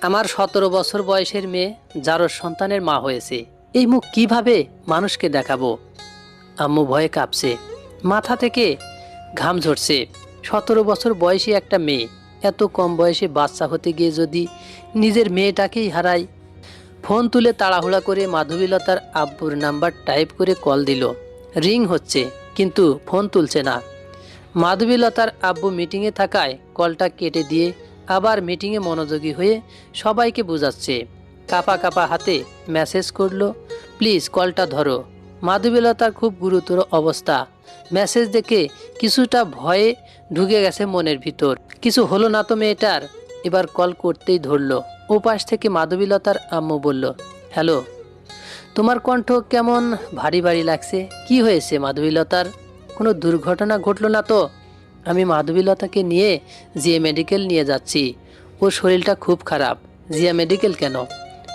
আমার 17 বছর বয়সের মেয়ে জারজ সন্তানের মা হয়েছে। এই মুখ কিভাবে মানুষকে দেখাবো? আম্মু ভয়ে কাঁপছে, মাথা থেকে ঘাম ঝরছে। 17 বছর বয়সী একটা মেয়ে, এত কম বয়সে বাচ্চা হতে গিয়ে যদি নিজের মেয়েটাকেই হারায়। ফোন তুলে তাড়াহুড়া করে মাধবীলতার আব্বুর নাম্বার টাইপ করে কল দিল। রিং হচ্ছে, কিন্তু ফোন তুলছে না। মাধবীলতার আব্বু মিটিংয়ে থাকায় কলটা কেটে দিয়ে আবার মিটিংয়ে মনোযোগী হয়ে সবাইকে বোঝাচ্ছে। কাপা কাপা হাতে মেসেজ করলো, প্লিজ কলটা ধরো। মাধবীলতার খুব গুরুতর অবস্থা। মেসেজ দেখে কিছুটা ভয়ে ঢুকে গেছে মনের ভিতর। কিছু হলো না তো মেয়েটার? এবার কল করতেই ধরলো। ওপাশ থেকে মাধবীলতার আম্মু বলল, হ্যালো। তোমার কণ্ঠ কেমন ভারী ভারী লাগছে, কি হয়েছে মাধবীলতার? কোনো দুর্ঘটনা ঘটলো না তো? আমি মাধবীলতাকে নিয়ে জিয়া মেডিকেল নিয়ে যাচ্ছি। ওর শরীরটা খুব খারাপ। জিয়া মেডিকেল কেন?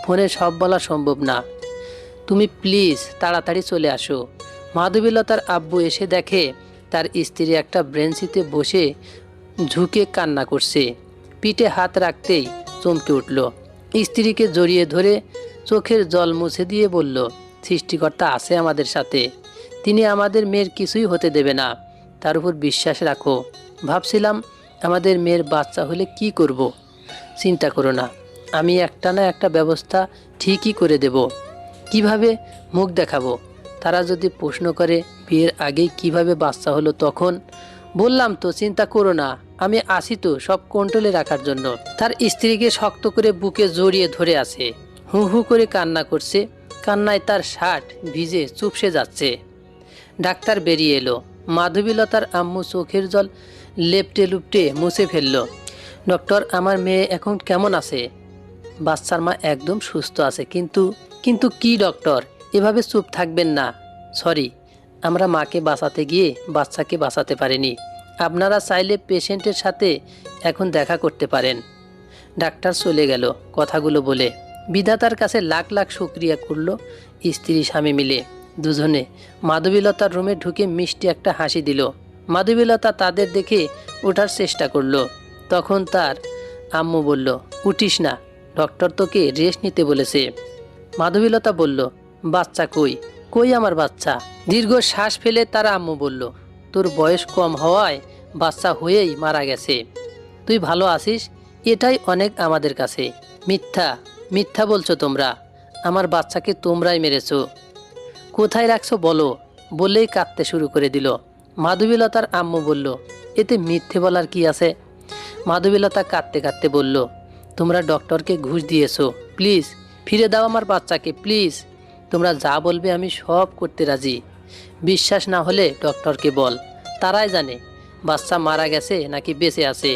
ফোনে সব বলা সম্ভব না। তুমি প্লিজ তাড়াতাড়ি চলে আসো। মাধবীলতার আব্বু এসে দেখে তার স্ত্রী একটা ব্রেঞ্চিতে বসে ঝুঁকে কান্না করছে। পিঠে হাত রাখতেই চমকে উঠল। স্ত্রীকে জড়িয়ে ধরে চোখের জল মুছে দিয়ে বলল, সৃষ্টিকর্তা আছে আমাদের সাথে। তিনি আমাদের মেয়ের কিছুই হতে দেবে না, তার উপর বিশ্বাস রাখো। ভাবছিলাম আমাদের মেয়ের বাচ্চা হলে কি করব। চিন্তা করো না, আমি একটা না একটা ব্যবস্থা ঠিকই করে দেব। কিভাবে মুখ দেখাবো? তারা যদি প্রশ্ন করে বিয়ের আগেই কিভাবে বাচ্চা হলো তখন? বললাম তো চিন্তা করো না, আমি আসি তো সব কন্ট্রোলে রাখার জন্য। তার স্ত্রীকে শক্ত করে বুকে জড়িয়ে ধরে আছে, হু হু করে কান্না করছে। কান্নায় তার শার্ট ভিজে চুপসে যাচ্ছে। ডাক্তার বেরিয়ে এলো। মাধবীলতার আম্মু চোখের জল লেপটে লুপটে মুছে ফেলল। ডক্টর, আমার মেয়ে এখন কেমন আছে? বাচ্চার মা একদম সুস্থ আছে। কিন্তু কিন্তু কি ডক্টর, এভাবে চুপ থাকবেন না। সরি, আমরা মাকে বাঁচাতে গিয়ে বাচ্চাকে বাঁচাতে পারিনি। আপনারা চাইলে পেশেন্টের সাথে এখন দেখা করতে পারেন। ডাক্তার চলে গেল কথাগুলো বলে। বিধাতার কাছে লাখ লাখ শুকরিয়া করল স্ত্রী স্বামী মিলে। দুজনে মাধবীলতার রুমে ঢুকে মিষ্টি একটা হাসি দিল। মাধবীলতা তাদের দেখে ওঠার চেষ্টা করলো। তখন তার আম্মু বলল, উঠিস না, ডক্টর তোকে রেস্ট নিতে বলেছে। মাধবীলতা বলল, বাচ্চা কই? কই আমার বাচ্চা? দীর্ঘ শ্বাস ফেলে তার আম্মু বলল, তোর বয়স কম হওয়ায় বাচ্চা হয়েই মারা গেছে। তুই ভালো আছিস, এটাই অনেক আমাদের কাছে। মিথ্যা মিথ্যা বলছো তোমরা। আমার বাচ্চাকে তোমরাই মেরেছো। কোথায় রাখছো বলো? বলেই কাঁদতে শুরু করে দিল। মাধবীলতার আম্মু বলল, এতে মিথ্যে বলার কি আছে? মাধবীলতা কাঁদতে কাঁদতে বলল, তোমরা ডক্টরকে ঘুষ দিয়েছো, প্লিজ ফিরে দাও আমার বাচ্চাকে, প্লিজ। তোমরা যা বলবে আমি সব করতে রাজি। বিশ্বাস না হলে ডক্টরকে বল, তারাই জানে বাচ্চা মারা গেছে নাকি বেঁচে আছে।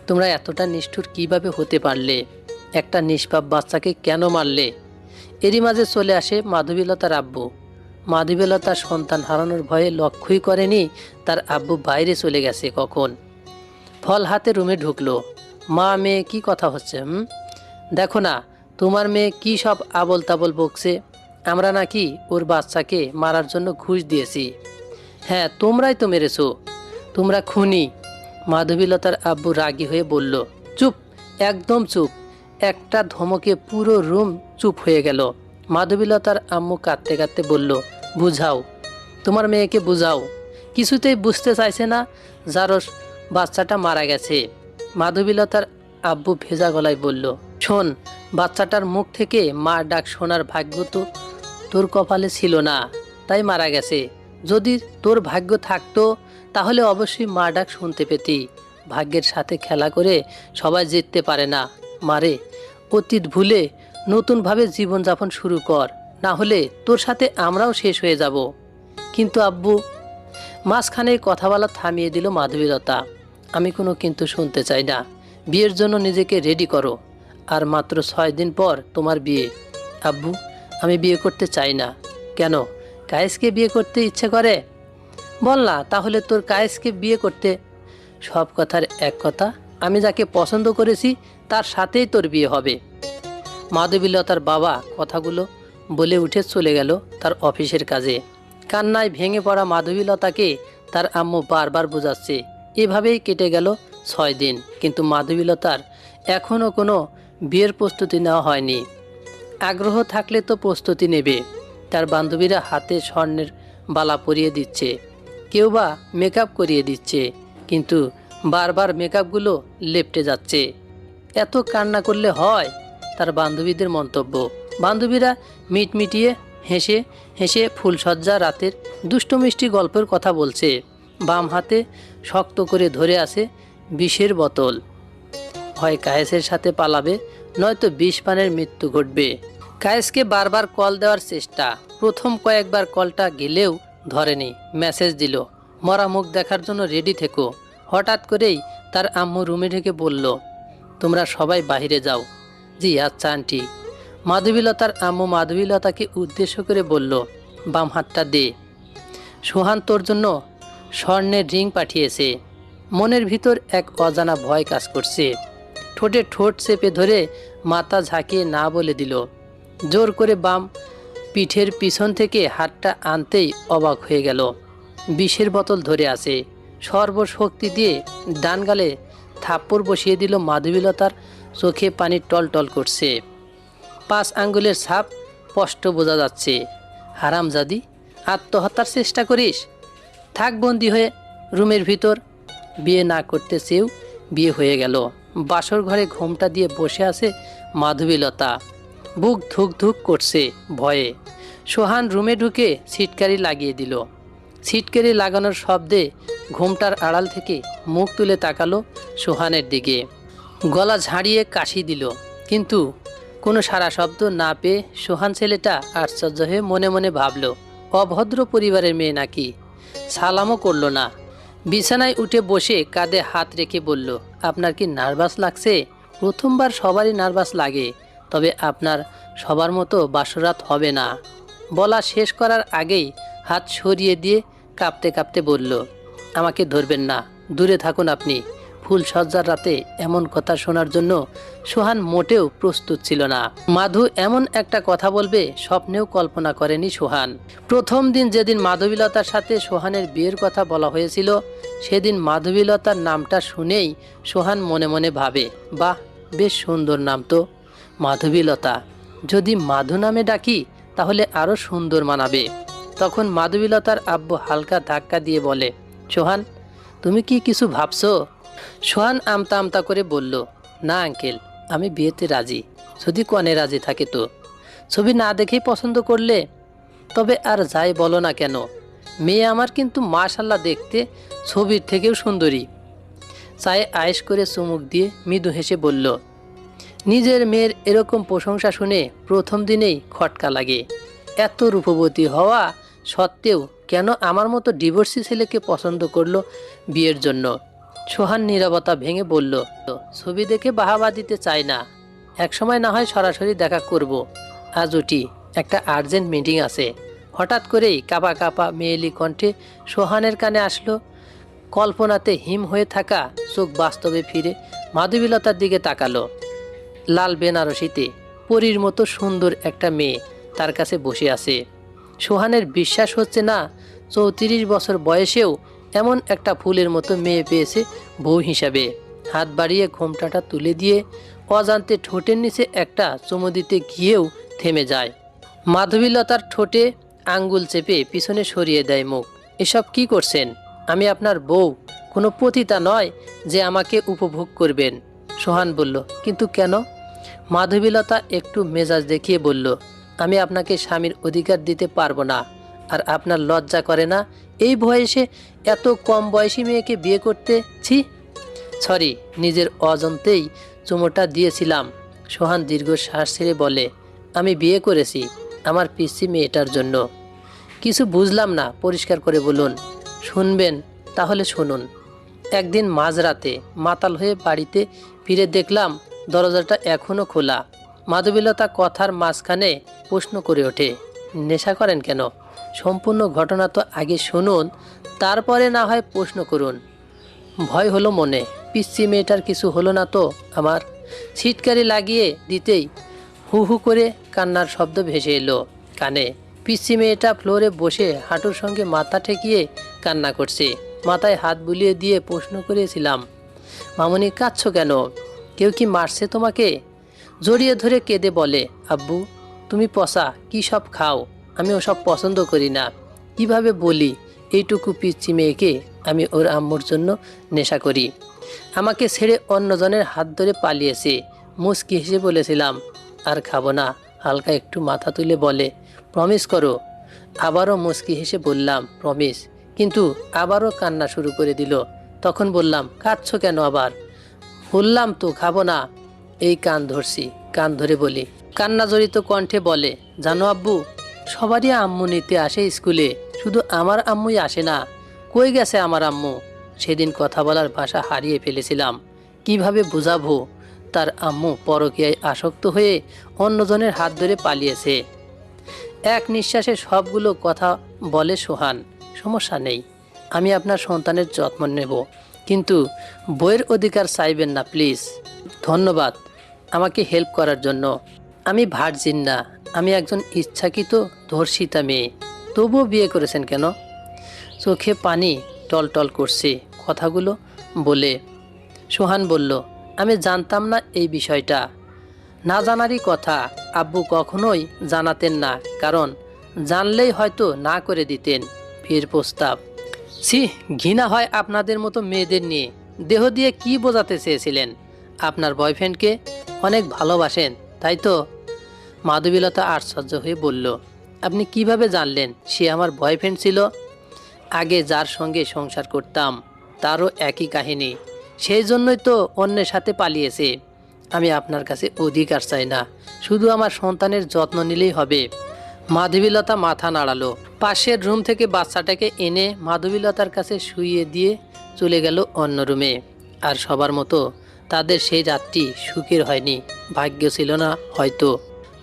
তোমরা এতটা নিষ্ঠুর কিভাবে হতে পারলে? একটা নিষ্পাপ বাচ্চাকে কেন মারলে? এরই মাঝে চলে আসে মাধবীলতার আব্বু। মাধবীলতার সন্তান হারানোর ভয়ে লক্ষ্যই করেনি তার আব্বু বাইরে চলে গেছে কখন। ফল হাতে রুমে ঢুকলো। মা মেয়ে কি কথা হচ্ছে? দেখো না, তোমার মেয়ে কি সব আবল তাবল বকছে। আমরা নাকি ওর বাচ্চাকে মারার জন্য ঘুষ দিয়েছি। হ্যাঁ, তোমরাই তো মেরেছো, তোমরা খুনি। মাধবীলতার আব্বু রাগী হয়ে বলল, চুপ, একদম চুপ। একটা ধমকে পুরো রুম চুপ হয়ে গেল। মাধবীলতার আম্মু কাঁদতে কাঁদতে বলল, বুঝাও, তোমার মেয়েকে বুঝাও। কিছুতেই বুঝতে চাইছে না জারজ বাচ্চাটা মারা গেছে। মাধবীলতার আব্বু ভেজা গলায় বলল, শোন, বাচ্চাটার মুখ থেকে মা ডাক শোনার ভাগ্য তো তোর কপালে ছিল না, তাই মারা গেছে। যদি তোর ভাগ্য থাকতো তাহলে অবশ্যই মা ডাক শুনতে পেতি। ভাগ্যের সাথে খেলা করে সবাই জিততে পারে না। মারে, অতীত ভুলে নতুনভাবে জীবনযাপন শুরু কর, না হলে তোর সাথে আমরাও শেষ হয়ে যাব। কিন্তু আব্বু। মাঝখানে কথা বলা থামিয়ে দিল মাধবীলতা। আমি কোনো কিন্তু শুনতে চাই না। বিয়ের জন্য নিজেকে রেডি করো। আর মাত্র 6 দিন পর তোমার বিয়ে। আব্বু, আমি বিয়ে করতে চাই না। কেন? কায়েসকে বিয়ে করতে ইচ্ছে করে? বল না তাহলে তোর কায়েসকে বিয়ে করতে। সব কথার এক কথা, আমি যাকে পছন্দ করেছি তার সাথেই তোর বিয়ে হবে। মাধবীলতার বাবা কথাগুলো বলে উঠে চলে গেল তার অফিসের কাজে। কান্নায় ভেঙে পড়া মাধবীলতাকে তার আম্মু বারবার বোঝাচ্ছে। এভাবেই কেটে গেল 6 দিন, কিন্তু মাধবীলতার এখনও কোনো বিয়ের প্রস্তুতি নেওয়া হয়নি। আগ্রহ থাকলে তো প্রস্তুতি নেবে। তার বান্ধবীরা হাতে স্বর্ণের বালা পরিয়ে দিচ্ছে, কেউ বা মেকআপ করিয়ে দিচ্ছে, কিন্তু বারবার মেকআপগুলো লেপ্টে যাচ্ছে। এত কান্না করলে হয়? তার বান্ধবীদের মন্তব্য। বান্ধবীরা মিটমিটিয়ে হেসে হেসে ফুলসজ্জা রাতের দুষ্টু মিষ্টি গল্পের কথা বলছে। বাম হাতে শক্ত করে ধরে আছে বিষের বোতল। হয় কায়েসের সাথে পালাবে, নয়তো বিষ পানের মৃত্যু ঘটবে। কায়েসকে বারবার কল দেওয়ার চেষ্টা, প্রথম কয়েকবার কলটা গেলেও ধরেনি। মেসেজ দিল, মরা মুখ দেখার জন্য রেডি থেকো। হঠাৎ করেই তার আম্মু রুমে ঢুকে বলল, তোমরা সবাই বাইরে যাও। জি আচ্ছা আন্টি। মাধবীলতার আম্মু মাধবীলতাকে উদ্দেশ্য করে বলল, বাম হাতটা দে। সোহান তোর জন্য স্বর্ণের রিং পাঠিয়েছে। মনের ভিতর এক অজানা ভয় কাজ করছে। ঠোঁটে ঠোঁট চেপে ধরে মাথা ঝাঁকিয়ে না বলে দিল। জোর করে বাম পিঠের পিছন থেকে হাতটা আনতেই অবাক হয়ে গেল। বিষের বোতল ধরে আছে। সর্বশক্তি দিয়ে ডান গালে থাপ্পড় বসিয়ে দিল। মাধবীলতার চোখে পানি টলটল করছে। 5 আঙ্গুলের ছাপ স্পষ্ট বোঝা যাচ্ছে। হারামজাদি, আত্মহত্যার চেষ্টা করিস? থাক বন্দি হয়ে রুমের ভিতর। বিয়ে না করতে চেয়েও বিয়ে হয়ে গেল। বাসর ঘরে ঘোমটা দিয়ে বসে আছে মাধবীলতা। বুক ধুক ধুক করছে ভয়ে। সোহান রুমে ঢুকে ছিটকারি লাগিয়ে দিল। ছিটকারি লাগানোর শব্দে ঘোমটার আড়াল থেকে মুখ তুলে তাকালো সোহানের দিকে। গলা ঝাড়িয়ে কাশি দিল, কিন্তু কোনো সারা শব্দ না পেয়ে সোহান ছেলেটা আশ্চর্য হয়ে মনে মনে ভাবল, অভদ্র পরিবারের মেয়ে নাকি। সালামও করল না। বিছানায় উঠে বসে কাঁধে হাত রেখে বলল, আপনার কি নার্ভাস লাগছে? প্রথমবার সবারই নার্ভাস লাগে, তবে আপনার সবার মতো বাসরাত হবে না। বলা শেষ করার আগেই হাত সরিয়ে দিয়ে কাঁপতে কাঁপতে বলল, আমাকে ধরবেন না, দূরে থাকুন আপনি। ফুলসজ্জার রাতে এমন কথা শোনার জন্য সোহান মোটেও প্রস্তুত ছিল না। মাধু এমন একটা কথা বলবে স্বপ্নেও কল্পনা করেনি সোহান। প্রথম দিন যেদিন মাধবীলতার সাথে সোহানের বিয়ের কথা বলা হয়েছিল, সেদিন মাধবীলতার নামটা শুনেই সোহান মনে মনে ভাবে, বাহ, বেশ সুন্দর নাম তো, মাধবীলতা। যদি মাধু নামে ডাকি তাহলে আরও সুন্দর মানাবে। তখন মাধবীলতার আব্বু হালকা ধাক্কা দিয়ে বলে, সোহান, তুমি কি কিছু ভাবছো? সোহান আমতা আমতা করে বলল, না আঙ্কেল, আমি বিয়েতে রাজি, যদি কনে রাজি থাকে তো। ছবি না দেখেই পছন্দ করলে? তবে আর যাই বলো না কেন, মেয়ে আমার কিন্তু মাশাল্লাহ দেখতে ছবির থেকেও সুন্দরী। চায়ে আয়েশ করে চুমুক দিয়ে মৃদু হেসে বলল, নিজের মেয়ের এরকম প্রশংসা শুনে প্রথম দিনেই খটকা লাগে। এত রূপবতী হওয়া সত্ত্বেও কেন আমার মতো ডিভোর্সি ছেলেকে পছন্দ করলো বিয়ের জন্য? সোহান নীরবতা ভেঙে বলল, ছবি দেখে বাহাবা দিতে চাই না, একসময় না হয় সরাসরি দেখা করব। আজ উঠি, একটা আর্জেন্ট মিটিং আছে। হঠাৎ করেই কাঁপা কাঁপা মেয়েলি কণ্ঠে সোহানের কানে আসলো। কল্পনাতে হিম হয়ে থাকা চোখ বাস্তবে ফিরে মাধবীলতার দিকে তাকালো। লাল বেনারসিতে পরীর মতো সুন্দর একটা মেয়ে তার কাছে বসে আছে। সোহানের বিশ্বাস হচ্ছে না 34 বছর বয়সেও এমন একটা ফুলের মতো মেয়ে পেয়েছে বউ হিসাবে। হাত বাড়িয়ে ঘোমটাটা তুলে দিয়ে অজান্তে ঠোঁটের নিচে একটা চুমু দিতে গিয়েও থেমে যায়। মাধবীলতার ঠোঁটে আঙ্গুল চেপে পিছনে সরিয়ে দেয় মুখ। এসব কি করছেন? আমি আপনার বউ, কোনো পতিতা নয় যে আমাকে উপভোগ করবেন। সোহান বলল, কিন্তু কেন? মাধবীলতা একটু মেজাজ দেখিয়ে বলল, আমি আপনাকে স্বামীর অধিকার দিতে পারবো না। আর আপনার লজ্জা করে না এই বয়সে এত কম বয়সী মেয়েকে বিয়ে করতে? ছি, সরি, নিজের অজান্তেই চুমোটা দিয়েছিলাম। সোহান দীর্ঘশ্বাস ছেড়ে বলে, আমি বিয়ে করেছি আমার পিসি মেয়েটার জন্য। কিছু বুঝলাম না, পরিষ্কার করে বলুন। শুনবেন? তাহলে শুনুন। একদিন মাঝরাতে মাতাল হয়ে বাড়িতে ফিরে দেখলাম দরজাটা এখনো খোলা। মাধবীলতা কথার মাঝখানে প্রশ্ন করে ওঠে, নেশা করেন কেন? সম্পূর্ণ ঘটনা তো আগে শুনুন, তারপরে না হয় প্রশ্ন করুন। ভয় হলো মনে, পিচ্ছি মেয়েটার কিছু হলো না তো আমার? ছিটকারি লাগিয়ে দিতেই হু হু করে কান্নার শব্দ ভেসে এলো কানে। পিচ্ছি মেয়েটা ফ্লোরে বসে হাঁটুর সঙ্গে মাথা ঠেকিয়ে কান্না করছে। মাথায় হাত বুলিয়ে দিয়ে প্রশ্ন করেছিলাম, মামনি কাঁদছো কেন? কেউ কি মারছে তোমাকে? জড়িয়ে ধরে কেঁদে বলে, আব্বু তুমি পচা কি সব খাও, আমি ওসব পছন্দ করি না। কিভাবে বলি এইটুকু পিচ্চি মেয়েকে আমি ওর আম্মুর জন্য নেশা করি। আমাকে ছেড়ে অন্যজনের হাত ধরে পালিয়েছে। মুচকি হেসে বলেছিলাম আর খাবো না। হালকা একটু মাথা তুলে বলে, প্রমিস করো। আবারও মুচকি হেসে বললাম প্রমিস, কিন্তু আবারও কান্না শুরু করে দিল। তখন বললাম, কাঁদছো কেন আবার? বললাম তো খাবো না। এই কান ধরছি, কান ধরে বলি। কান্না জড়িত কণ্ঠে বলে, জানো আব্বু, সবারই আম্মু নিতে আসে স্কুলে, শুধু আমার আম্মুই আসে না। কই গেছে আমার আম্মু? সেদিন কথা বলার ভাষা হারিয়ে ফেলেছিলাম। কিভাবে বুঝাবো তার আম্মু পরকীয়ায় আসক্ত হয়ে অন্যজনের হাত ধরে পালিয়েছে। এক নিঃশ্বাসে সবগুলো কথা বলে সোহান, সমস্যা নেই, আমি আপনার সন্তানের যত্ন নেব, কিন্তু বইয়ের অধিকার চাইবেন না প্লিজ। ধন্যবাদ আমাকে হেল্প করার জন্য। আমি ভার্জিন না, আমি একজন ইচ্ছাকৃত ধর্ষিতা মেয়ে। তবুও বিয়ে করেছেন কেন? চোখে পানি টলটল করছে কথাগুলো বলে। সোহান বলল, আমি জানতাম না এই বিষয়টা। না জানারই কথা, আব্বু কখনোই জানাতেন না, কারণ জানলেই হয়তো না করে দিতেন। ফের প্রস্তাব, ছি, ঘৃণা হয় আপনাদের মতো মেয়েদের নিয়ে। দেহ দিয়ে কি বোঝাতে চেয়েছিলেন? আপনার বয়ফ্রেন্ডকে অনেক ভালোবাসেন তাই তো? মাধবীলতা আশ্চর্য হয়ে বলল, আপনি কিভাবে জানলেন সে আমার বয়ফ্রেন্ড ছিল? আগে যার সঙ্গে সংসার করতাম তারও একই কাহিনী, সেই জন্যই তো অন্যের সাথে পালিয়েছে। আমি আপনার কাছে অধিকার চাই না, শুধু আমার সন্তানের যত্ন নিলেই হবে। মাধবীলতা মাথা নাড়ালো। পাশের রুম থেকে বাচ্চাটাকে এনে মাধবীলতার কাছে শুইয়ে দিয়ে চলে গেল অন্য রুমে। আর সবার মতো তাদের সেই রাতটি সুখের হয়নি, ভাগ্য ছিল না হয়তো।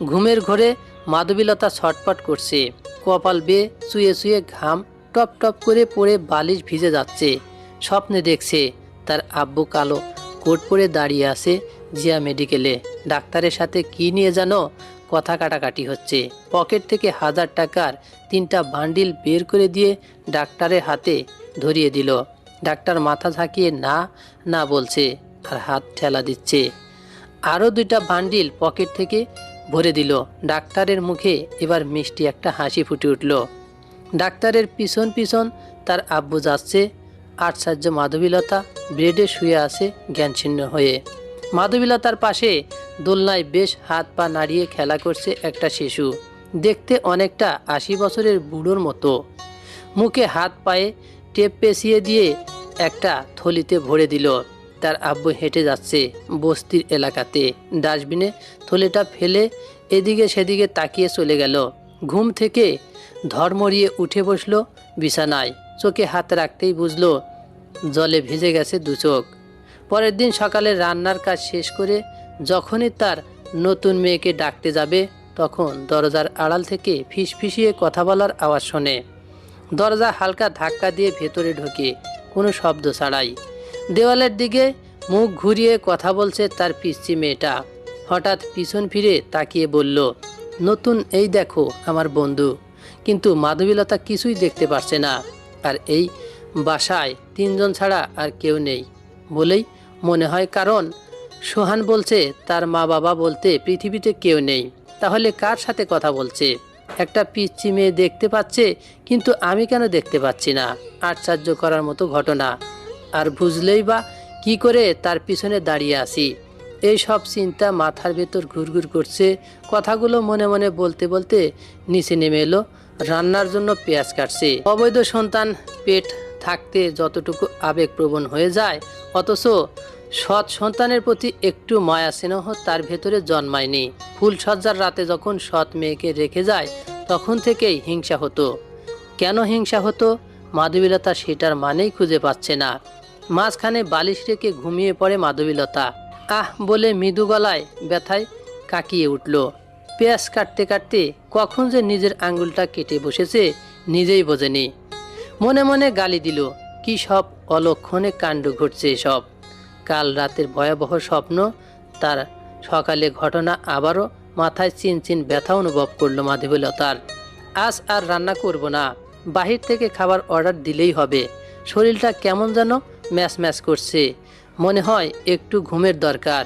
ঘুমের ঘোরে মাধবীলতা ছটপট করছে, কপাল বেয়ে চুয়ে চুয়ে ঘাম টপ টপ করে পড়ে বালিশ ভিজে যাচ্ছে। স্বপ্নে দেখছে তার আব্বু কালো কোট পরে দাঁড়িয়ে আছে জিয়া মেডিকেলে। ডাক্তারের সাথে কি নিয়ে জানো কথা কাটাকাটি হচ্ছে। পকেট থেকে 1000 টাকার 3টা বান্ডিল বের করে দিয়ে ডাক্তারের হাতে ধরিয়ে দিল। ডাক্তার মাথা ঝাঁকিয়ে না না বলছে আর হাত ঠেলা দিচ্ছে। আরও 2টা বান্ডিল পকেট থেকে ভরে দিল। ডাক্তারের মুখে এবার মিষ্টি একটা হাসি ফুটে উঠল। ডাক্তারের পিছন পিছন তার আব্বু যাচ্ছে। আশ্চর্য মাধবীলতা বেডে শুয়ে আছে জ্ঞানশূন্য হয়ে। মাধবীলতার পাশে দোলনায় বেশ হাত পা নাড়িয়ে খেলা করছে একটা শিশু, দেখতে অনেকটা 80 বছরের বুড়োর মতো। মুখে হাত পায়ে টেপ পেঁচিয়ে দিয়ে একটা থলিতে ভরে দিল। তার আব্বু হেঁটে যাচ্ছে বস্তির এলাকাতে, ডাস্টবিনে থলিটা ফেলে এদিকে সেদিকে তাকিয়ে চলে গেল। ঘুম থেকে ধর্মরিয়ে উঠে বসল বিছানায়। চোখে হাত রাখতেই বুঝলো জলে ভিজে গেছে 2 চোখ। পরের দিন সকালে রান্নার কাজ শেষ করে যখনই তার নতুন মেয়েকে ডাকতে যাবে, তখন দরজার আড়াল থেকে ফিসফিসিয়ে কথা বলার আওয়াজ শোনে। দরজা হালকা ধাক্কা দিয়ে ভেতরে ঢোকে কোনো শব্দ ছাড়াই। দেওয়ালের দিকে মুখ ঘুরিয়ে কথা বলছে তার পিচ্চি মেয়েটা। হঠাৎ পিছন ফিরে তাকিয়ে বলল, নতুন এই দেখো আমার বন্ধু। কিন্তু মাধবীলতা কিছুই দেখতে পারছে না। আর এই বাসায় 3 জন ছাড়া আর কেউ নেই বলেই মনে হয়, কারণ সোহান বলছে তার মা বাবা বলতে পৃথিবীতে কেউ নেই। তাহলে কার সাথে কথা বলছে? একটা পিচ্চি মেয়ে দেখতে পাচ্ছে, কিন্তু আমি কেন দেখতে পাচ্ছি না? আশ্চর্য করার মতো ঘটনা। আর বুঝলেই বা কি করে তার পিছনে দাঁড়িয়ে আছি? এই সব চিন্তা মাথার ভেতর ঘুরঘুর করছে। কথাগুলো মনে মনে বলতে বলতে নিচে নেমে এলো। রান্নার জন্য পেঁয়াজ কাটছে। অবৈধ সন্তান পেট থাকতে যতটুকু আবেগপ্রবণ হয়ে যায়, অথচ সৎ সন্তানের প্রতি একটু মায়া স্নেহ তার ভেতরে জন্মায়নি। ফুলসজ্জার রাতে যখন সৎ মেয়েকে রেখে যায়, তখন থেকেই হিংসা হতো। কেন হিংসা হতো মাধবীলতা সেটার মানেই খুঁজে পাচ্ছে না। মাঝখানে বালিশ রেখে ঘুমিয়ে পড়ে মাধবীলতা। আহ বলে মৃদু গলায় ব্যথায় কাকিয়ে উঠল। পেঁয়াজ কাটতে কাটতে কখন যে নিজের আঙুলটা কেটে বসেছে নিজেই বোঝেনি। মনে মনে গালি দিল, কি সব অলক্ষণে কাণ্ড ঘটছে এসব। কাল রাতের ভয়াবহ স্বপ্ন, তার সকালে ঘটনা, আবারও মাথায় চিনচিন ব্যথা অনুভব করলো মাধবীলতার। আজ আর রান্না করব না, বাহির থেকে খাবার অর্ডার দিলেই হবে। শরীরটা কেমন যেন ম্যাচ ম্যাচ করছে, মনে হয় একটু ঘুমের দরকার।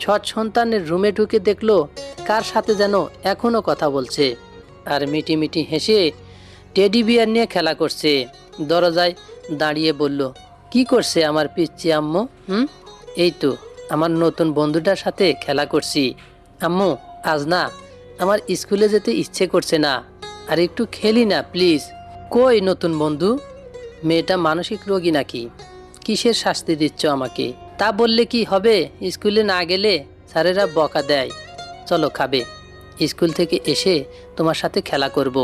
সৎ সন্তানের রুমে ঢুকে দেখলো কার সাথে যেন এখনো কথা বলছে আর মিটি মিটি হেসে টেডি বিয়ার নিয়ে খেলা করছে। দরজায় দাঁড়িয়ে বলল, কি করছে আমার পিচ্চি আম্মু? এই তো আমার নতুন বন্ধুটার সাথে খেলা করছি। আম্মু, আজ না আমার স্কুলে যেতে ইচ্ছে করছে না, আর একটু খেলি না প্লিজ। কই নতুন বন্ধু? মেয়েটা মানসিক রোগী নাকি? কিসের শাস্তি দিচ্ছ আমাকে? তা বললে কি হবে? স্কুলে না গেলে স্যারেরা বকা দেয়। চলো খাবে, স্কুল থেকে এসে তোমার সাথে খেলা করব।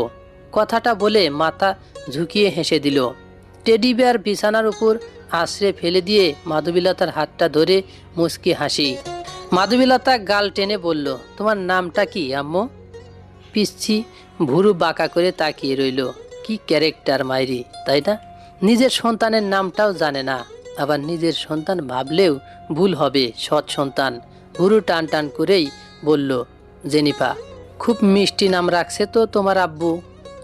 কথাটা বলে মাথা ঝুঁকিয়ে হেসে দিল। টেডি বিয়ার বিছানার উপর আশ্রে ফেলে দিয়ে মাধবীলতার হাতটা ধরে মুচকি হাসি। মাধবীলতা গাল টেনে বলল, তোমার নামটা কি আম্মু? পিচ্ছি ভুরু বাঁকা করে তাকিয়ে রইল। কি ক্যারেক্টার মাইরি, তাই না? নিজের সন্তানের নামটাও জানে না, আবার নিজের সন্তান ভাবলেও ভুল হবে। সৎ সন্তান ভুরু টান টান করেই বলল, জেনিফা। খুব মিষ্টি নাম রাখছে তো তোমার আব্বু।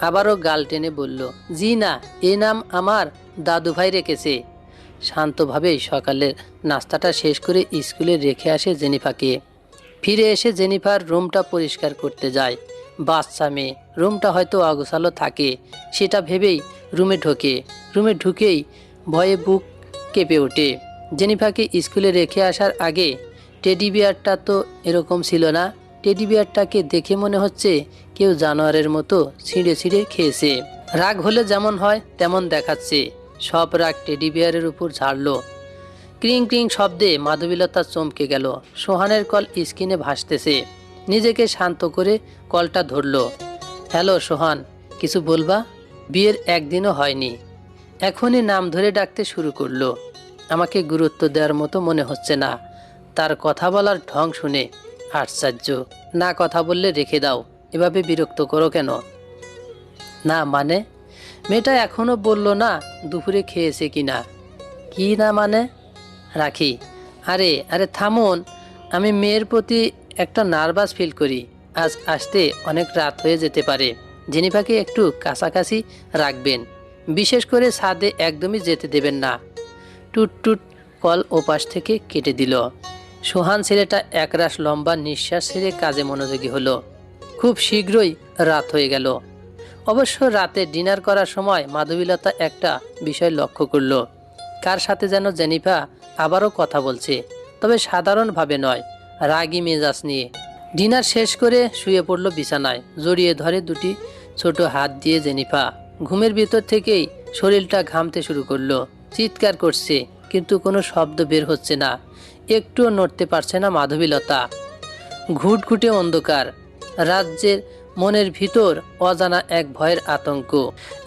আবারও গাল টেনে বলল, জি না, এই নাম আমার দাদু ভাই রেখেছে। শান্তভাবেই সকালের নাস্তাটা শেষ করে স্কুলে রেখে আসে জেনিফাকে। ফিরে এসে জেনিফার রুমটা পরিষ্কার করতে যায়। বাচ্চা মেয়ে, রুমটা হয়তো অগোছালো থাকে সেটা ভেবেই রুমে ঢুকেই ভয়ে বুক কেঁপে ওঠে। জেনিফাকে স্কুলে রেখে আসার আগে টেডি বিয়ারটা তো এরকম ছিল না। টেডি বিয়ারটাকে দেখে মনে হচ্ছে কেউ জানোয়ারের মতো ছিঁড়ে ছিঁড়ে খেয়েছে। রাগ হলে যেমন হয় তেমন দেখাচ্ছে। সব রাগ টেডি বিয়ারের উপর ঝাড়লো। ক্রিং ক্রিং শব্দে মাধবীলতা চমকে গেল। সোহানের কল স্ক্রিনে ভাসতেছে। নিজেকে শান্ত করে কলটা ধরল। হ্যালো সোহান, কিছু বলবা? বিয়ের একদিনও হয়নি, এখনই নাম ধরে ডাকতে শুরু করলো। আমাকে গুরুত্ব দেওয়ার মতো মনে হচ্ছে না। তার কথা বলার ঢং শুনে আশ্চর্য। না কথা বললে রেখে দাও, এভাবে বিরক্ত করো কেন? না মানে? মেয়েটা এখনো বলল না দুপুরে খেয়েছে কিনা। কি না মানে? রাখি। আরে আরে থামুন, আমি মেয়ের প্রতি একটা নার্ভাস ফিল করি। আজ আসতে অনেক রাত হয়ে যেতে পারে। জেনিফাকে একটু কাছাকাছি রাখবেন, বিশেষ করে ছাদে একদমই যেতে দেবেন না। টুট টুট কল ওপাশ থেকে কেটে দিল। সোহান ছেলেটা একরাশ লম্বা নিঃশ্বাস ছেড়ে কাজে মনোযোগী হলো। খুব শীঘ্রই রাত হয়ে গেল। অবশ্য রাতে ডিনার করার সময় মাধবীলতা একটা বিষয় লক্ষ্য করল। কার সাথে যেন জেনিফা আবারও কথা বলছে, তবে সাধারণভাবে নয়, রাগী মেজাজ নিয়ে। ডিনার শেষ করে শুয়ে পড়ল বিছানায়। জড়িয়ে ধরে দুটি ছোট হাত দিয়ে জেনিফা। ঘুমের ভিতর থেকেই শরীরটা ঘামতে শুরু করলো। চিৎকার করছে, কিন্তু কোনো শব্দ বের হচ্ছে না। একটুও নড়তে পারছে না মাধবীলতা। ঘুটঘুটে অন্ধকার। রাজ্যের মনের ভিতর অজানা এক ভয়ের আতঙ্ক।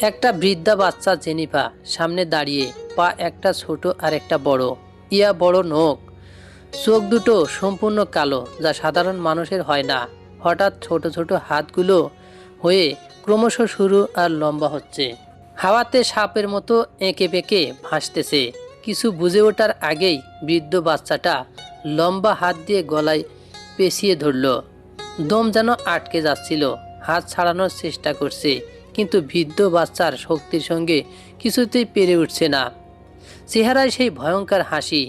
একটা বৃদ্ধা বাচ্চা জেনিফা সামনে দাঁড়িয়ে, পা একটা ছোট আর একটা বড়। ইয়া বড় নখ, চোখ দুটো সম্পূর্ণ কালো, যা সাধারণ মানুষের হয় না। হঠাৎ ছোট ছোট হাতগুলো হয়ে ক্রমশ সরু আর লম্বা হচ্ছে। হাওয়াতে সাপের মতো এঁকে বেঁকে ভাসতেছে। কিছু বুঝে ওঠার আগেই বৃদ্ধ বাচ্চাটা লম্বা হাত দিয়ে গলায় পেঁচিয়ে ধরল। দম যেন আটকে যাচ্ছিল। হাত ছাড়ানোর চেষ্টা করছে, কিন্তু বৃদ্ধ বাচ্চার শক্তির সঙ্গে কিছুতেই পেরে উঠছে না। চেহারায় সেই ভয়ঙ্কর হাসি,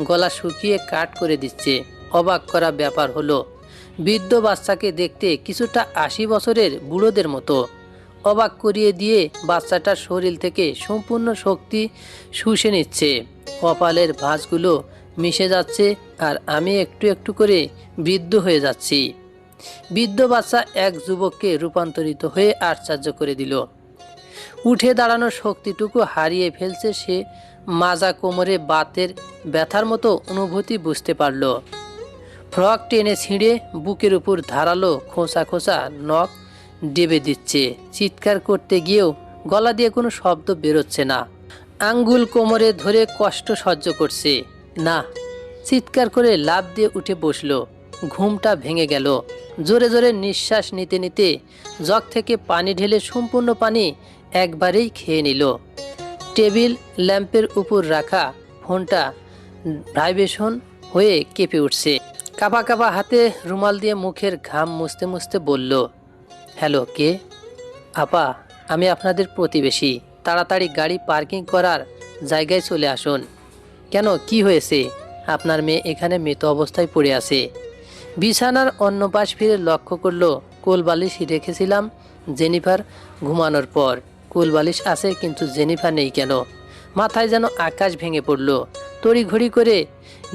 গলা শুকিয়ে কাট করে দিচ্ছে। অবাক করা ব্যাপার হলো, বৃদ্ধ বাচ্চাকে দেখতে কিছুটা 80 বছরের বুড়োদের মতো। অবাক করিয়ে দিয়ে বাচ্চাটার শরীর থেকে সম্পূর্ণ শক্তি শুষে নিচ্ছে। কপালের ভাঁজগুলো মিশে যাচ্ছে, আর আমি একটু একটু করে বৃদ্ধ হয়ে যাচ্ছি। বৃদ্ধ বাচ্চা এক যুবককে রূপান্তরিত হয়ে আশ্চর্য করে দিল। উঠে দাঁড়ানোর শক্তিটুকু হারিয়ে ফেলছে সে। মাজা কোমরে বাতের ব্যথার মতো অনুভূতি বুঝতে পারল। ফ্রক টেনে ছিঁড়ে বুকের উপর ধারালো খোঁচা খোঁচা নখ ডেবে দিচ্ছে। চিৎকার করতে গিয়েও গলা দিয়ে কোনো শব্দ বেরোচ্ছে না। আঙ্গুল কোমরে ধরে কষ্ট সহ্য করছে। না, চিৎকার করে লাফ দিয়ে উঠে বসল। ঘুমটা ভেঙে গেল। জোরে জোরে নিঃশ্বাস নিতে নিতে জগ থেকে পানি ঢেলে সম্পূর্ণ পানি একবারেই খেয়ে নিল। টেবিল ল্যাম্পের উপর রাখা ফোনটা ভাইব্রেশন হয়ে কেঁপে উঠছে। কাঁপা কাঁপা হাতে রুমাল দিয়ে মুখের ঘাম মুছতে মুছতে বলল, হ্যালো, কে? আপা, আমি আপনাদের প্রতিবেশী। তাড়াতাড়ি গাড়ি পার্কিং করার জায়গায় চলে আসুন। কেন, কি হয়েছে? আপনার মেয়ে এখানে মৃত অবস্থায় পড়ে আছে। বিছানার অন্য পাশ ফিরে লক্ষ্য করলো কোলবালিশ রেখেছিলাম জেনিফার ঘুমানোর পর। কোলবালিশ আছে কিন্তু জেনিফার নেই কেন? মাথায় যেন আকাশ ভেঙে পড়ল। তড়িঘড়ি করে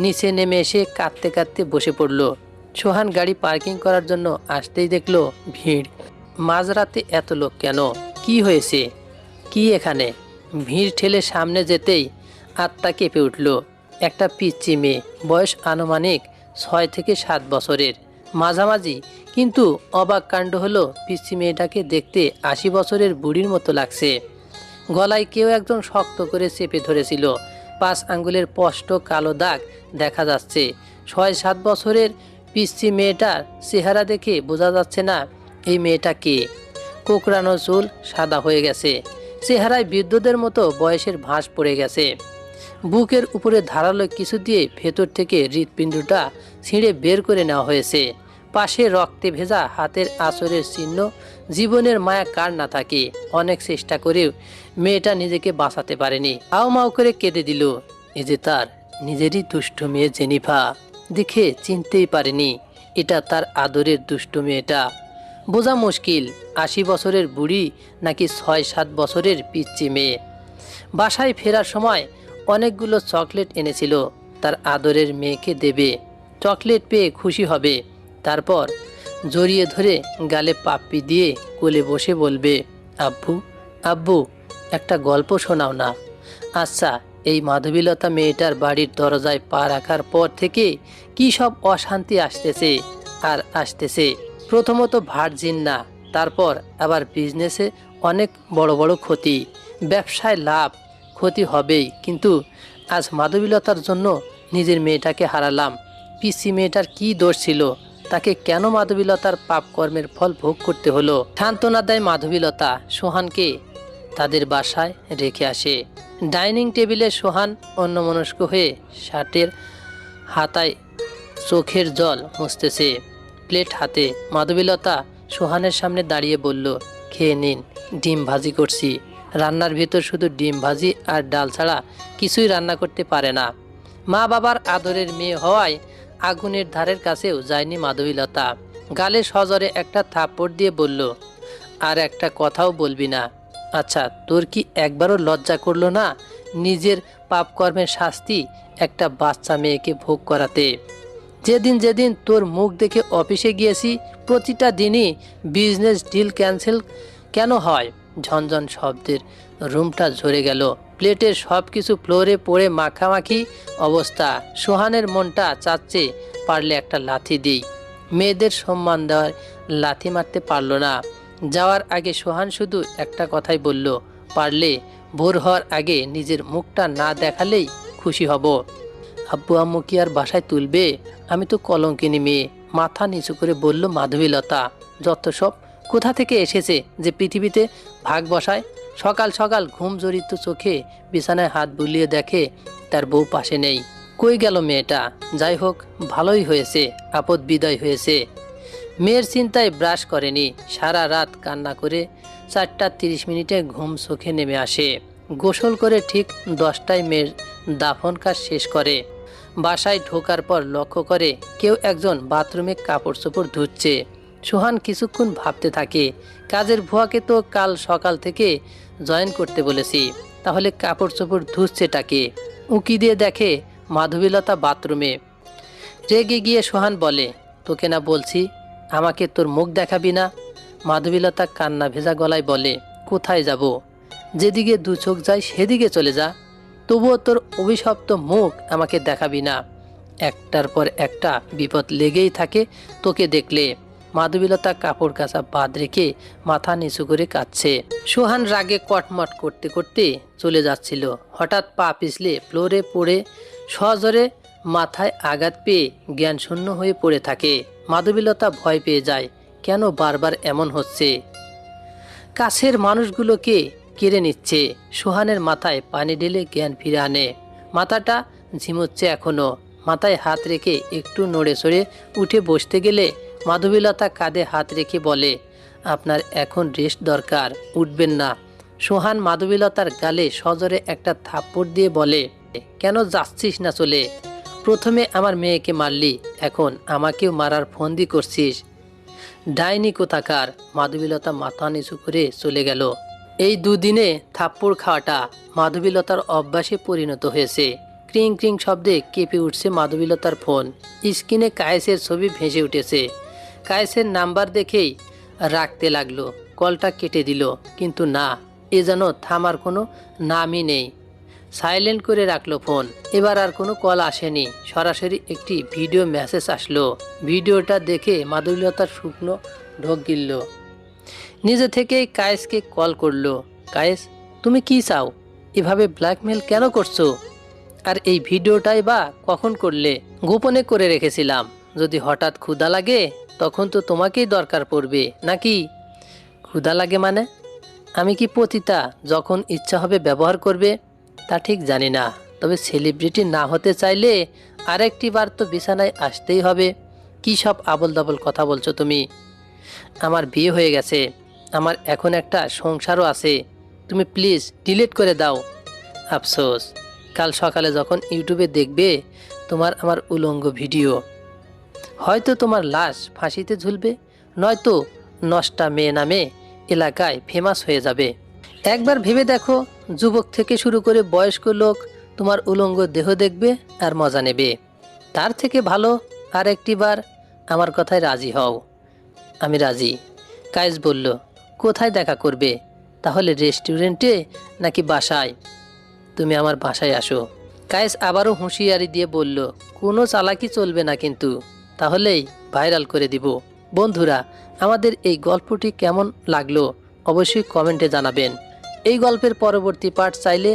নিচে নেমে এসে কাঁদতে কাঁদতে বসে পড়ল। সোহান গাড়ি পার্কিং করার জন্য আসতেই দেখলো ভিড়। মাঝরাতে এত লোক কেন? কি হয়েছে? কি এখানে? ভিড় ঠেলে সামনে যেতেই আত্মা কেঁপে উঠল। একটা পিচ্চি মেয়ে, বয়স আনুমানিক 6 থেকে 7 বছরের মাঝামাঝি। কিন্তু অবাক কাণ্ড হলো পিচ্চি মেয়েটাকে দেখতে 80 বছরের বুড়ির মতো লাগছে। গলায় কেউ একজন শক্ত করে চেপে ধরেছিল। 5 আঙ্গুলের স্পষ্ট কালো দাগ দেখা যাচ্ছে। 6-7 বছরের পিচ্চি মেয়েটার চেহারা দেখে বোঝা যাচ্ছে না এই মেয়েটা কে। কোকড়ানো চুল সাদা হয়ে গেছে, চেহারায় বৃদ্ধদের মতো বয়সের ভাঁজ পড়ে গেছে। বুকের উপরে ধারালো কিছু দিয়ে ভেতর থেকে হৃৎপিণ্ডটা ছিঁড়ে বের করে নেওয়া হয়েছে। পাশে রক্তে ভেজা হাতের আঁচড়ের চিহ্ন। জীবনের মায়া কার না থাকে? অনেক চেষ্টা করেও মেয়েটা নিজেকে বাঁচাতে পারেনি। আও মাও করে কেঁদে দিল। এ যে তার নিজেরই দুষ্টু মেয়ে জেনিফা। দেখে চিনতেই পারেনি এটা তার আদরের দুষ্টু মেয়েটা। বোঝা মুশকিল 80 বছরের বুড়ি নাকি 6-7 বছরের পিচ্চি মেয়ে। বাসায় ফেরার সময় অনেকগুলো চকলেট এনেছিল তার আদরের মেয়েকে দেবে। চকলেট পেয়ে খুশি হবে, তারপর জড়িয়ে ধরে গালে পাপ্পি দিয়ে কোলে বসে বলবে, আব্বু আব্বু একটা গল্প শোনাও না। আচ্ছা, এই মাধবীলতা মেয়েটার বাড়ির দরজায় পা রাখার পর থেকে কি সব অশান্তি আসতেছে আর আসতেছে। প্রথমত ভার্জিন না, তারপর আবার বিজনেসে অনেক বড় বড় ক্ষতি, ব্যবসায় লাভ, ক্ষতি হবেই। কিন্তু আজ মাধবীলতার জন্য নিজের মেয়েটাকে হারালাম। পিসি মেয়েটার কি দোষ ছিল? তাকে কেন মাধবীলতার পাপ কর্মের ফল ভোগ করতে হলো? সান্ত্বনা দেয় মাধবীলতা সোহানকে তাদের বাসায় রেখে আসে। ডাইনিং টেবিলে সোহান অন্যমনস্ক হয়ে শার্টের হাতায় চোখের জল মুছতেছে। প্লেট হাতে মাধবীলতা সোহানের সামনে দাঁড়িয়ে বলল, খেয়ে নিন, ডিম ভাজি করছি। রান্নার ভিতর শুধু ডিম ভাজি আর ডাল ছাড়া কিছুই রান্না করতে পারে না। মা বাবার আদরের মেয়ে হওয়ায় আগুনের ধারের কাছেও যায়নি মাধবীলতা। গালে সজোরে একটা থাপ্পড় দিয়ে বলল, আর একটা কথাও বলবি না। আচ্ছা, তোর কি একবারও লজ্জা করলো না নিজের পাপকর্মের শাস্তি একটা বাচ্চা মেয়েকে ভোগ করাতে? যেদিন যেদিন তোর মুখ দেখে অফিসে গিয়েছি প্রতিটা দিনই বিজনেস ডিল ক্যান্সেল কেন হয়? ঝনঝন শব্দের রুমটা ঝরে গেল। প্লেটের সব কিছু ফ্লোরে পড়ে মাখামাখি অবস্থা। সোহানের মনটা চাচ্ছে পারলে একটা লাথি দিই। মেয়েদের সম্মান দেওয়ার লাথি মারতে পারল না। যাওয়ার আগে সোহান শুধু একটা কথাই বলল, পারলে ভোর হওয়ার আগে নিজের মুখটা না দেখালেই খুশি হব। আব্বু আম্মু কি আর বাসায় তুলবে? আমি তো কলঙ্কিনী মেয়ে, মাথা নিচু করে বলল মাধবীলতা। যত সব কোথা থেকে এসেছে যে পৃথিবীতে ভাগ বসায়? সকাল সকাল ঘুম জড়িত চোখে বিছানায় হাত বুলিয়ে দেখে তার বউ পাশে নেই। কই গেল মেয়েটা? যাই হোক, ভালোই হয়েছে, আপদ বিদায় হয়েছে। মেয়ের চিন্তায় ব্রাশ করেনি, সারা রাত কান্না করে 4:30 ঘুম চোখে নেমে আসে। গোসল করে ঠিক 10টায় মেয়ের দাফন কাজ শেষ করে। বাসায় ঢোকার পর লক্ষ্য করে কেউ একজন বাথরুমে কাপড় চোপড় ধুচ্ছে। সোহান কিছুক্ষণ ভাবতে থাকে, কাজের ভুয়াকে তো কাল সকাল থেকে জয়েন করতে বলেছি, তাহলে কাপড় চোপড় ধুচ্ছেটাকে? উঁকি দিয়ে দেখে মাধবীলতা বাথরুমে। রেগে গিয়ে সোহান বলে, তোকে না বলছি আমাকে তোর মুখ দেখাবি না? মাধবীলতা কান্না ভেজা গলায় বলে, কোথায় যাব? যেদিকে দু চোখ যায় সেদিকে চলে যা, তবুও তোর অভিশপ্ত মুখ আমাকে দেখাবি না। একটার পর একটা বিপদ লেগেই থাকে তোকে দেখলে। মাধবীলতা কাপড় কাচা বাদ রেখে মাথা নিচু করে কাঁদছে। সোহান রাগে কটমট করতে করতে চলে যাচ্ছিল। হঠাৎ পা পিছলে ফ্লোরে পড়ে সজোরে মাথায় আঘাত পেয়ে জ্ঞান শূন্য হয়ে পড়ে থাকে। মাধবীলতা ভয় পেয়ে যায়, কেন বারবার এমন হচ্ছে? কাছের মানুষগুলোকে কেড়ে নিচ্ছে। সোহানের মাথায় পানি ঢেলে জ্ঞান ফিরে আনে। মাথাটা ঝিমুচ্ছে এখনো। মাথায় হাত রেখে একটু নড়ে সড়ে উঠে বসতে গেলে মাধবীলতা কাঁধে হাত রেখে বলে, আপনার এখন রেস্ট দরকার, উঠবেন না। সোহান মাধবীলতার গালে সজোরে একটা থাপ্পড় দিয়ে বলে, কেন যাচ্ছিস না চলে? প্রথমে আমার মেয়েকে মারলি, এখন আমাকেও মারার ফন্দি করছিস। ডাইনি কোথাকার। মাধবীলতা মাথা নিচু করে চলে গেল। এই দুদিনে থাপ্পড় খাওয়াটা মাধবীলতার অভ্যাসে পরিণত হয়েছে। ক্রিং ক্রিং শব্দে কেঁপে উঠছে মাধবীলতার ফোন। স্ক্রিনে কায়েসের ছবি ভেসে উঠেছে। কায়েসের নাম্বার দেখেই রাখতে লাগলো। কলটা কেটে দিল, কিন্তু না, এ যেন থামার কোনো নামই নেই। সাইলেন্ট করে রাখলো ফোন। এবার আর কোনো কল আসেনি, সরাসরি একটি ভিডিও মেসেজ আসলো। ভিডিওটা দেখে মাধবীলতার শুকনো ঢোক গিলল। নিজে থেকেই কায়েসকে কল করলো। কায়েস, তুমি কি চাও? এভাবে ব্ল্যাকমেল কেন করছো? আর এই ভিডিওটাই বা কখন করলে? গোপনে করে রেখেছিলাম, যদি হঠাৎ ক্ষুধা লাগে তখন তো তোমাকেই দরকার পড়বে নাকি? ক্ষুধা লাগে মানে? আমি কি পতিতা, যখন ইচ্ছা হবে ব্যবহার করবে? তা ঠিক জানি না, তবে সেলিব্রিটি না হতে চাইলে আরেকটি বার তো বিছানায় আসতেই হবে। কি সব আবল দাবল কথা বলছো তুমি? আমার বিয়ে হয়ে গেছে, আমার এখন একটা সংসারও আছে। তুমি প্লিজ ডিলিট করে দাও। আফসোস, কাল সকালে যখন ইউটিউবে দেখবে তোমার আমার উলঙ্গ ভিডিও, হয়তো তোমার লাশ ফাঁসিতে ঝুলবে, নয়তো নষ্টা মেয়ে নামে এলাকায় ফেমাস হয়ে যাবে। একবার ভেবে দেখো, যুবক থেকে শুরু করে বয়স্ক লোক তোমার উলঙ্গ দেহ দেখবে আর মজা নেবে। তার থেকে ভালো আর একটি বার আমার কথায় রাজি হও। আমি রাজি। কায়েস বলল, কোথায় দেখা করবে? তাহলে রেস্টুরেন্টে নাকি বাসায়? তুমি আমার বাসায় আসো। কায়েস আবারও হুঁশিয়ারি দিয়ে বলল, কোনো চালাকি চলবে না কিন্তু, তাহলেই ভাইরাল করে দিব। বন্ধুরা, আমাদের এই গল্পটি কেমন লাগলো অবশ্যই কমেন্টে জানাবেন। এই গল্পের পরবর্তী পার্ট চাইলে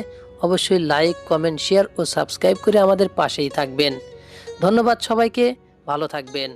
অবশ্যই লাইক, কমেন্ট, শেয়ার ও সাবস্ক্রাইব করে আমাদের পাশেই থাকবেন। ধন্যবাদ সবাইকে, ভালো থাকবেন।